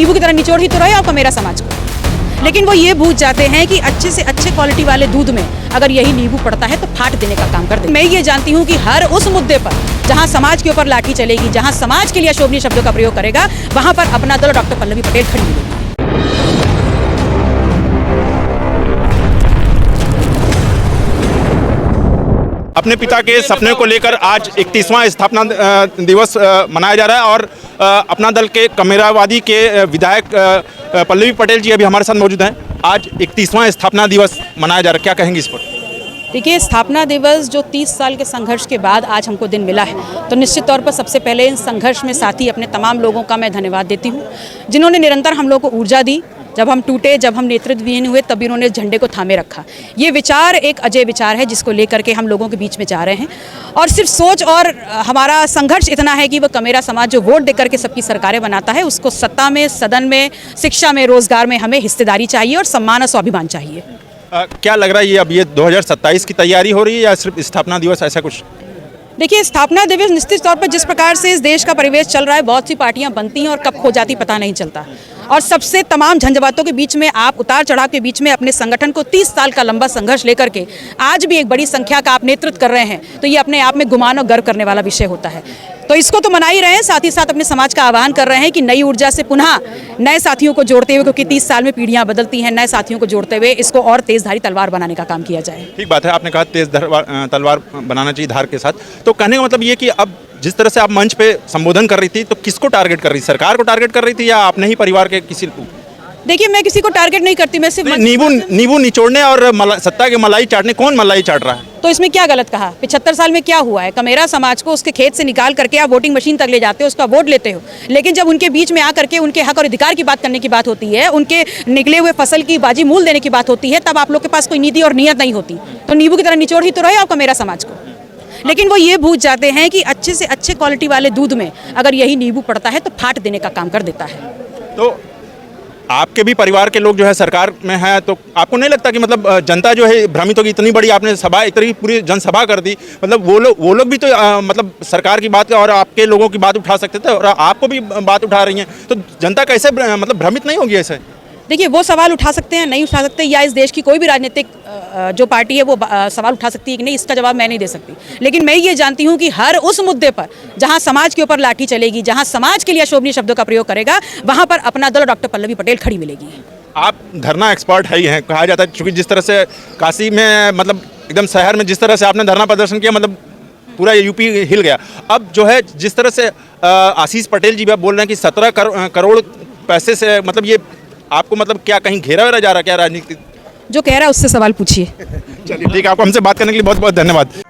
नींबू की तरह निचोड़ ही तो रहे आपका मेरा समाज को। लेकिन वो ये भूल जाते हैं कि अच्छे से अच्छे क्वालिटी वाले दूध में अगर यही नींबू पड़ता है तो फाट देने का काम कर दे। मैं ये जानती हूँ कि हर उस मुद्दे पर जहाँ समाज के ऊपर लाठी चलेगी, जहाँ समाज के लिए अशोभनीय शब्दों का प्रयोग करेगा, वहाँ पर अपना दल डॉक्टर पल्लवी पटेल खड़ी मिलेगी। अपने पिता के सपने को लेकर आज 31वां स्थापना दिवस मनाया जा रहा है और अपना दल के कमेरावादी के विधायक पल्लवी पटेल जी अभी हमारे साथ मौजूद हैं। आज 31वां स्थापना दिवस मनाया जा रहा है, क्या कहेंगे इस पर? देखिए, स्थापना दिवस जो 30 साल के संघर्ष के बाद आज हमको दिन मिला है, तो निश्चित तौर पर सबसे पहले इन संघर्ष में साथी अपने तमाम लोगों का मैं धन्यवाद देती हूँ, जिन्होंने निरंतर हम लोग को ऊर्जा दी। जब हम टूटे, जब हम नेतृत्वहीन हुए, तब इन्होंने इस झंडे को थामे रखा। ये विचार एक अजय विचार है जिसको लेकर के हम लोगों के बीच में जा रहे हैं। और सिर्फ सोच और हमारा संघर्ष इतना है कि वो कमेरा समाज जो वोट देकर के सबकी सरकारें बनाता है, उसको सत्ता में, सदन में, शिक्षा में, रोजगार में हमें हिस्सेदारी चाहिए और सम्मान और स्वाभिमान चाहिए। क्या लग रहा है, ये अब ये 2027 की तैयारी हो रही है या सिर्फ स्थापना दिवस, ऐसा कुछ? देखिए, स्थापना दिवस निश्चित तौर पर जिस प्रकार से इस देश का परिवेश चल रहा है, बहुत सी पार्टियां बनती हैं और कब खो जाती पता नहीं चलता। और सबसे तमाम झंझावातों के बीच में, आप उतार चढ़ाव के बीच में अपने संगठन को 30 साल का लंबा संघर्ष लेकर के आज भी एक बड़ी संख्या का आप नेतृत्व कर रहे हैं, तो ये अपने आप में गुमान और गर्व करने वाला विषय होता है। तो इसको तो मना ही रहे हैं, साथ ही साथ अपने समाज का आह्वान कर रहे हैं कि नई ऊर्जा से पुनः नए साथियों को जोड़ते हुए, क्योंकि 30 साल में पीढ़ियां बदलती हैं, नए साथियों को जोड़ते हुए इसको और तेजधारी तलवार बनाने का काम किया जाए। ठीक बात है, आपने कहा तेज तलवार बनाना चाहिए धार के साथ। तो कहने का मतलब ये कि अब जिस तरह से आप मंच पे संबोधन कर रही थी, तो किसको टारगेट कर रही थी? सरकार को टारगेट कर रही थी या अपने ही परिवार के किसी? देखिए, मैं किसी को टारगेट नहीं करती, मैं सिर्फ नींबू निचोड़ने और सत्ता के मलाई चाटने, कौन मलाई चाट रहा है? तो इसमें क्या गलत कहा? 75 साल में क्या हुआ है? कमेरा समाज को उसके खेत से निकाल करके आप वोटिंग मशीन तक ले जाते हो, उसका वोट लेते हो, लेकिन जब उनके बीच में आकर के उनके हक और अधिकार की बात करने की बात होती है, उनके निकले हुए फसल की बाजी मूल देने की बात होती है, तब आप लोग के पास कोई नीति और नियत नहीं होती। तो नींबू की तरह निचोड़ ही तो रहे आपका मेरा समाज को। लेकिन वो ये भूल जाते हैं कि अच्छे से अच्छे क्वालिटी वाले दूध में अगर यही नींबू पड़ता है तो फाट देने का काम कर देता है। तो आपके भी परिवार के लोग जो है सरकार में है, तो आपको नहीं लगता कि मतलब जनता जो है भ्रमित होगी? इतनी बड़ी आपने सभा, एक तरह की पूरी जनसभा कर दी, मतलब वो लोग भी तो मतलब सरकार की बात और आपके लोगों की बात उठा सकते थे और आपको भी बात उठा रही हैं, तो जनता कैसे मतलब भ्रमित नहीं होगी ऐसे? देखिए, वो सवाल उठा सकते हैं, नहीं उठा सकते, या इस देश की कोई भी राजनीतिक जो पार्टी है वो सवाल उठा सकती है कि नहीं, इसका जवाब मैं नहीं दे सकती। लेकिन मैं ये जानती हूँ कि हर उस मुद्दे पर जहाँ समाज के ऊपर लाठी चलेगी, जहाँ समाज के लिए अशोभनीय शब्दों का प्रयोग करेगा, वहाँ पर अपना दल डॉक्टर पल्लवी पटेल खड़ी मिलेगी। आप धरना एक्सपर्ट है ही हैं, कहा जाता है, क्योंकि जिस तरह से काशी में मतलब एकदम शहर में जिस तरह से आपने धरना प्रदर्शन किया, मतलब पूरा यूपी हिल गया। अब जो है जिस तरह से आशीष पटेल जी बोल रहे हैं कि 17 करोड़ पैसे से, मतलब ये आपको मतलब क्या कहीं घेरा वेरा जा रहा है क्या राजनीति? जो कह रहा है उससे सवाल पूछिए। चलिए ठीक है, आपको हमसे बात करने के लिए बहुत बहुत धन्यवाद।